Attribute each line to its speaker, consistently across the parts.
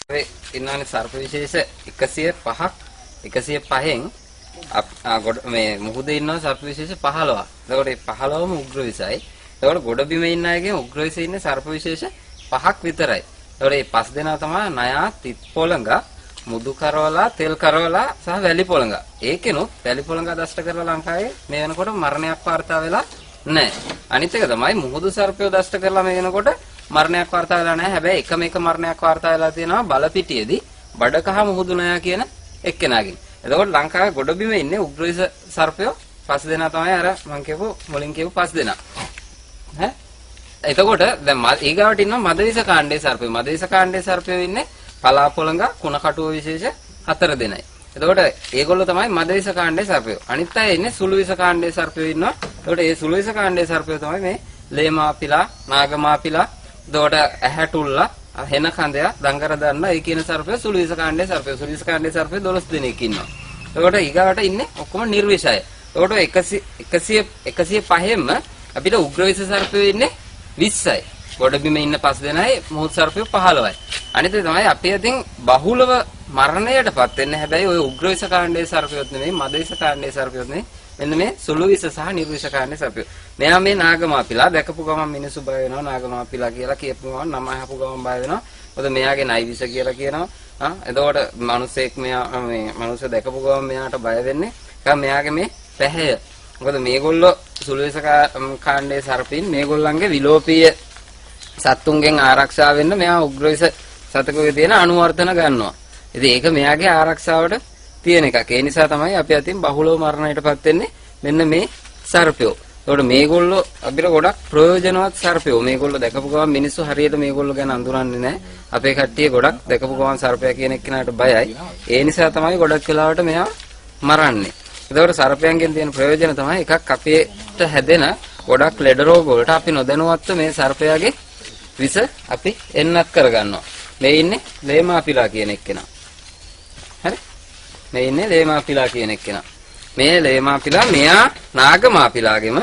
Speaker 1: ඉන්නවනේ සර්ප විශේෂ 105ක් 105න් මේ මුහුදේ ඉන්නවා සර්ප විශේෂ 15ක්. එතකොට මේ 15ම උග්‍ර විසයි. එතකොට ගොඩ බිම ඉන්න අයගෙන් උග්‍ර විසෙ ඉන්නේ සර්ප විශේෂ 5ක් විතරයි. එතකොට මේ 5 දෙනා තමයි නයා, තිත් පොළඟ, මුදු කරවලා, තෙල් කරවලා සහ වැලි පොළඟ. ඒකෙනුත් වැලි පොළඟ දෂ්ට කරලා ලංකාවේ මේ වෙනකොට මරණයක් වාර්තා වෙලා නැහැ. අනිත් එක තමයි මුහුදු සර්පය දෂ්ට කරලා මේ වෙනකොට මරණයක් වාර්තා වෙලා නැහැ. හැබැයි එකම එක මරණයක් වාර්තා වෙලා තියෙනවා බලපිටියේදී බඩකහ මුහුදු නයා කියන එක්කෙනාගෙන්. එතකොට ලංකාවේ ගොඩබිම ඉන්නේ උග්‍රවිස සර්පයෝ 5 දෙනා තමයි අර මම කියපු මුලින් කියපු 5 දෙනා. ඈ එතකොට දැන් ඊගාවට ඉන්නවා මදවිස කාණ්ඩේ සර්පයෝ. මදවිස කාණ්ඩේ සර්පයෝ ඉන්නේ පලාපොළඟ කුණ කටුව විශේෂ 4 දෙනයි. එතකොට ඒගොල්ලෝ තමයි මදවිස කාණ්ඩේ සර්පයෝ. අනිත් අය ඉන්නේ සුළුවිස කාණ්ඩේ සර්පයෝ ඉන්නවා. එතකොට මේ සුළුවිස කාණ්ඩේ සර්පයෝ තමයි මේ ලේමාපිලා, නාගමාපිලා, එතකොට ඇහැටුල්ලා, හෙන කඳයා, දංගර දන්න ඒ කියන සර්පයෝ සුළුවිස කාණ්ඩේ සර්පයෝ. සුළුවිස කාණ්ඩේ සර්පයෝ 12 දෙනෙක් ඉන්නවා. එතකොට ඊගාවට ඉන්නේ ඔක්කොම නිර්විෂය. එතකොට 105ෙම අපිට උග්‍රවිස සර්පයෝ ඉන්නේ 20යි. ගොඩබිම ඉන්න 5 දෙනයි, මුහුදු සර්පයෝ 15යි. අනිත් තමයි අපි අතින් බහුලව මරණයටපත් වෙන්නේ. හැබැයි ওই උග්‍රවිස කාණ්ඩේ සර්පයොත් නෙමෙයි, මදවිස කාණ්ඩේ සර්පයොත් නෙමෙයි. මෙන්න මේ සුළුවිස සහ නිර්විෂ කාණ්ඩේ සර්පයෝ. මෙයා මේ නාගමාපිලා දැකපු ගමන් මිනිස්සු බය වෙනවා. නාගමාපිලා කියලා කියපු ගමන් නම අහපු ගමන් බය වෙනවා. මොකද මෙයාගේ නයිවිස කියලා කියනවා. එතකොට මිනිස්සෙක් මෙයා මේ මිනිස්සු දැකපු ගමන් මෙයාට බය වෙන්නේ. ඒකම මෙයාගේ මේ පැහැය. මොකද මේගොල්ලෝ සුළුවිස කාණ්ඩේ සර්පින් මේගොල්ලන්ගේ විලෝපීය සත්තුන්ගෙන් ආරක්ෂා වෙන්න මෙයා උග්‍රවිස සතකෝගේ තියෙන අනුවර්තන ගන්නවා. ඉතින් ඒක මෙයාගේ ආරක්ෂාවට තියෙන එකක්. ඒ නිසා තමයි අපි අතින් බහුලව මරණයටපත් වෙන්නේ මෙන්න මේ සර්පයෝ. ඒකට මේගොල්ලෝ අපිට ගොඩක් ප්‍රයෝජනවත් සර්පයෝ. මේගොල්ලෝ දැකපු ගමන් මිනිස්සු හරියට මේගොල්ලෝ ගැන අඳුරන්නේ නැහැ. අපේ කට්ටිය ගොඩක් දැකපු ගමන් සර්පයා කියන එක්කෙනාට බයයි. ඒ නිසා තමයි ගොඩක් වෙලාවට මෙයා මරන්නේ. ඒකට සර්පයන්ගෙන් තියෙන ප්‍රයෝජන තමයි එකක් අපේට හැදෙන ගොඩක් ලෙඩ රෝග වලට අපි නොදැනුවත්ව මේ සර්පයාගේ විස අපි එන්නත් කරගන්නවා. මේ ඉන්නේ ලේමාපිලා කියන එක්කෙනා. හරි? මේ ඉන්නේ ලේමාපිලා කියන එක්කෙනා. මේ ලේමාපිලා මෙයා නාගමාපිලාගෙම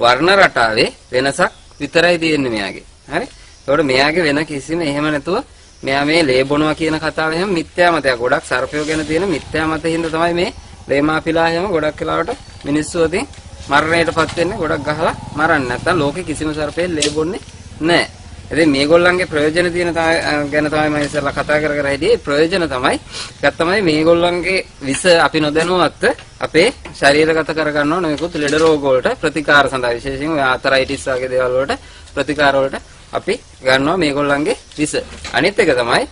Speaker 1: වර්ණ රටාවේ වෙනසක් විතරයි තියෙන්නේ මෙයාගේ. හරි? ඒකට මෙයාගේ වෙන කිසිම එහෙම නැතුව මෙයා මේ ලේ බොනවා කියන කතාව එහෙම මිත්‍යා මතයක්. ගොඩක් සර්පයෝ ගැන තියෙන මිත්‍යා මතින්ද තමයි මේ ලේමාපිලා එහෙම ගොඩක් වෙලාවට මිනිස්සු අතින් මරණයටපත් වෙන්නේ. ගොඩක් ගහලා මරන්නේ. නැත්තම් ලෝකේ කිසිම සර්පයෙක් ලේ බොන්නේ නැහැ. ඉතින් මේගොල්ලන්ගේ ප්‍රයෝජන තියෙන ගැන තමයි මම ඉස්සෙල්ලා කතා කර හිටියේ. ප්‍රයෝජන තමයි එකක් තමයි මේගොල්ලන්ගේ විස අපි නොදැනුවත්ව අපේ ශරීරගත කරගන්න ඕන මේකුත් ලෙඩ රෝග වලට ප්‍රතිකාර සඳහා විශේෂයෙන් ඔය ආතරයිටිස් වගේ දේවල් වලට ප්‍රතිකාර වලට අපි ගන්නවා මේගොල්ලන්ගේ විස. අනිත් එක තමයි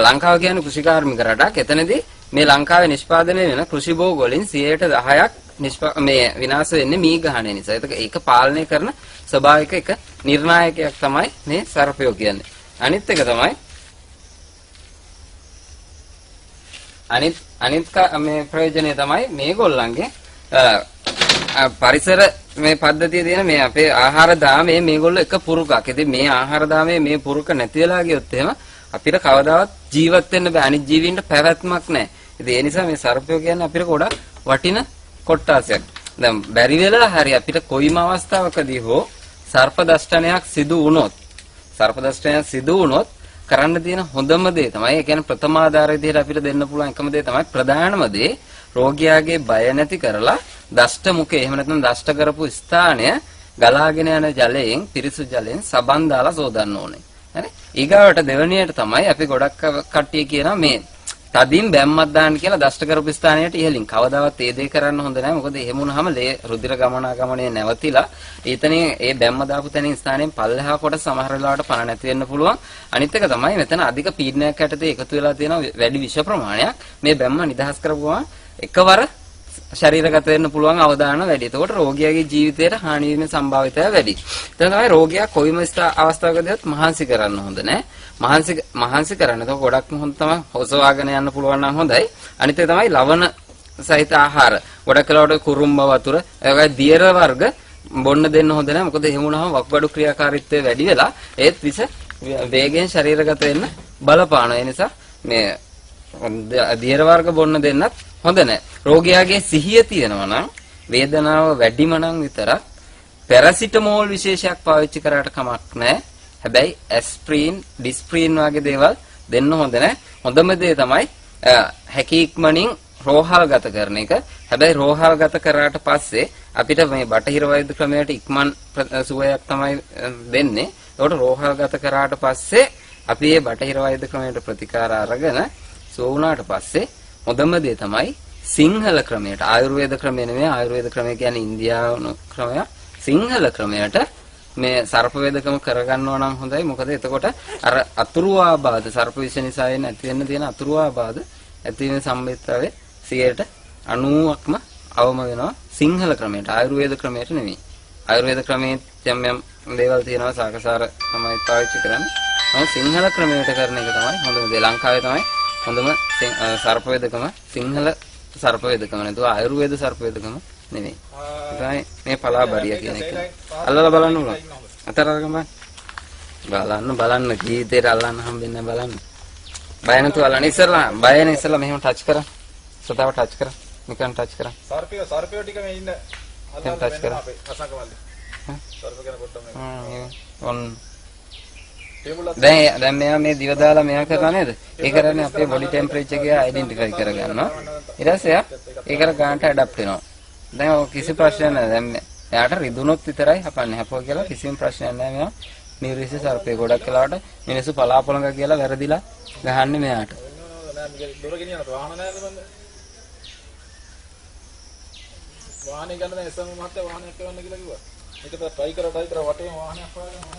Speaker 1: ලංකාව කියන්නේ කෘෂිකාර්මික රටක්. එතනදී මේ ලංකාවේ නිෂ්පාදනය වෙන කෘෂි භෝග වලින් 10%ක් මේ විනාශ වෙන්නේ මී ගහණය නිසා. ඒක පාලනය කරන ස්වභාවික එක නිර්ණායකයක් තමයි මේ සර්පයෝ කියන්නේ. අනිත් එක තමයි අනිත් මේ ප්‍රයෝජනය තමයි මේගොල්ලන්ගේ පරිසර මේ පද්ධතිය තියෙන මේ අපේ ආහාර දාමේ මේගොල්ලෝ එක පුරුකක්. ඉතින් මේ ආහාර දාමේ මේ පුරුක නැති වෙලා ගියොත් එහෙම අපිට කවදාවත් ජීවත් වෙන්න බෑ. අනිත් ජීවීන්ට පැවැත්මක් නැහැ. ඉතින් ඒ නිසා මේ සර්පයෝ කියන්නේ අපිට ගොඩක් වටින කොට්ටාසයක්. දැන් බැරි වෙලා හරි අපිට කොයිම අවස්ථාවකදී හෝ සර්ප දෂ්ටනයක් සිදු වුණොත් කරන්න තියෙන හොඳම දේ තමයි ඒ කියන්නේ ප්‍රථමාධාර විදිහට අපිට දෙන්න පුළුවන් එකම දේ තමයි ප්‍රධානම දේ රෝගියාගේ බය නැති කරලා දෂ්ට මුඛේ එහෙම නැත්නම් දෂ්ට කරපු ස්ථානය ගලාගෙන යන ජලයෙන් පිරිසුදු ජලයෙන් සබන් දාලා සෝදන්න ඕනේ. හරි? ඊගාවට දෙවණියට තමයි අපි ගොඩක් කට්ටිය කියනවා මේ තදින් බැම්මක් දාන්න කියලා දෂ්ට කරපු ස්ථානයට ඉහළින් කවදාවත් ඒ දේ කරන්න හොඳ නැහැ. මොකද එහෙම වුණාම රුධිර ගමනාගමනය නැවතිලා ඊතනින් ඒ බැම්ම දාපු තැනින් ස්ථානයෙන් පල්ලෙහා කොට සමහර වෙලාවට පණ නැති වෙන්න පුළුවන්. අනිත් එක තමයි මෙතන අධික පීඩනයක් යටතේ එකතු වෙලා තියෙන වැඩි විෂ ප්‍රමාණයක් මේ බැම්ම නිදහස් කරපුවම එකවර ශරීරගත වෙන්න පුළුවන් අවදාන වැඩි. එතකොට රෝගියාගේ ජීවිතයට හානි වීමේ සම්භාවිතය වැඩි. එතන තමයි රෝගියා කොයිම අවස්ථාවකදීවත් මහන්සි කරන්න හොඳ නැහැ. මහන්සි කරන්න. ඒක ගොඩක් හොඳ තමයි. හොසවාගෙන යන්න පුළුවන් නම් හොඳයි. අනිත් එක තමයි ලවණ සහිත ආහාර. ගොඩක් වෙලාවට කුරුම්බ වතුර, ඒ වගේ දියර වර්ග බොන්න දෙන්න හොඳ නැහැ. මොකද එහෙම වුණාම වකුගඩු ක්‍රියාකාරීත්වය වැඩි වෙලා ඒත් විස වේගයෙන් ශරීරගත වෙන්න බලපානවා. ඒ නිසා මේ දියර වර්ග බොන්න දෙන්නත් හොඳ නැහැ. රෝගියාගේ සිහිය තියෙනවා නම් වේදනාව වැඩිම නම් විතරක් පැරසිටමෝල් විශේෂයක් පාවිච්චි කරාට කමක් නැහැ. හැබැයි ඇස්ප්‍රීන්, ඩිස්ප්‍රීන් වගේ දේවල් දෙන්න හොඳ නැහැ. හොඳම දේ තමයි හැකි ඉක්මනින් රෝහල් ගත කරන එක. හැබැයි රෝහල් ගත කරාට පස්සේ අපිට මේ බටහිර වෛද්‍ය ක්‍රමයට ඉක්මන් සුවයක් තමයි දෙන්නේ. ඒකට රෝහල් ගත කරාට පස්සේ අපි මේ බටහිර වෛද්‍ය ක්‍රමයට ප්‍රතිකාර අරගෙන සුව වුණාට පස්සේ හොඳම දේ තමයි සිංහල ක්‍රමයට. ආයුර්වේද ක්‍රමය නෙමෙයි. ආයුර්වේද ක්‍රමය කියන්නේ ඉන්දියානු ක්‍රමයක්. සිංහල ක්‍රමයට මේ සර්ප වේදකම කරගන්නවා නම් හොඳයි. මොකද එතකොට අර අතුරු ආබාධ සර්ප විෂ නිසා ඇති වෙන්න තියෙන අතුරු ආබාධ ඇති වෙන සම්බන්ධතාවයේ 90%ක්ම අවම වෙනවා සිංහල ක්‍රමයට. ආයුර්වේද ක්‍රමයට නෙමෙයි. ආයුර්වේද ක්‍රමයේ යම් දේවල් තියෙනවා සාකසාර තමයි පාවිච්චි කරන්නේ. නමුත් සිංහල ක්‍රමයට කරන එක තමයි හොඳම දේ. ලංකාවේ තමයි හොඳම සර්ප වේදකම සිංහල සර්ප වේදකම නේද? ආයුර්වේද සර්ප වේදකම නෙමෙයි. තමයි මේ පලාබරිය කියන එක. අල්ලලා බලන්න ඕන. අතර අරගෙන බලන්න ජීවිතේට අල්ලන්න හම්බෙන්නේ බලන්න. බය නැතුව අල්ලන්න. ඉස්සරලා බය නැ ඉස්සරලා මෙහෙම ටච් කරා. සතාව ටච් කරා. නිකන් ටච් කරා.
Speaker 2: සර්පියෝ ටික මේ ඉන්න
Speaker 1: අල්ලන්න ටච් කරා.
Speaker 2: අසංකමල්ලි. සර්ප ගැන පොඩ්ඩක්
Speaker 1: දැන් මෙයා මේ දිව දාලා මෙයා කරලා නේද? ඒ කරන්නේ අපේ බොඩි ටෙම්පරේචර් එක අයිඩෙන්ටිෆයි කරගන්නවා. ඊට පස්සේ ඒකට ගානට ඇඩප්ට් වෙනවා. දැන් ඔය කිසි ප්‍රශ්නයක් නැහැ. දැන් එයාට රිදුනොත් විතරයි හපන්නේ. හපුවා කියලා කිසිම ප්‍රශ්නයක් නැහැ මෙයා. නිර්විශේෂ සර්පේ ගොඩක් වෙලාවට මිනිස්සු පලාපොළඟ කියලා වැරදිලා ගහන්නේ මෙයාට.
Speaker 2: දොර ගෙනියනද වාහන නැද්ද බං? වාහනේ ගන්න දැන් එසම මහත්තයා වාහනයක් කරන්න කියලා කිව්වා. ඊට පස්සේ try කරා වටේම වාහනයක් හොයාගෙන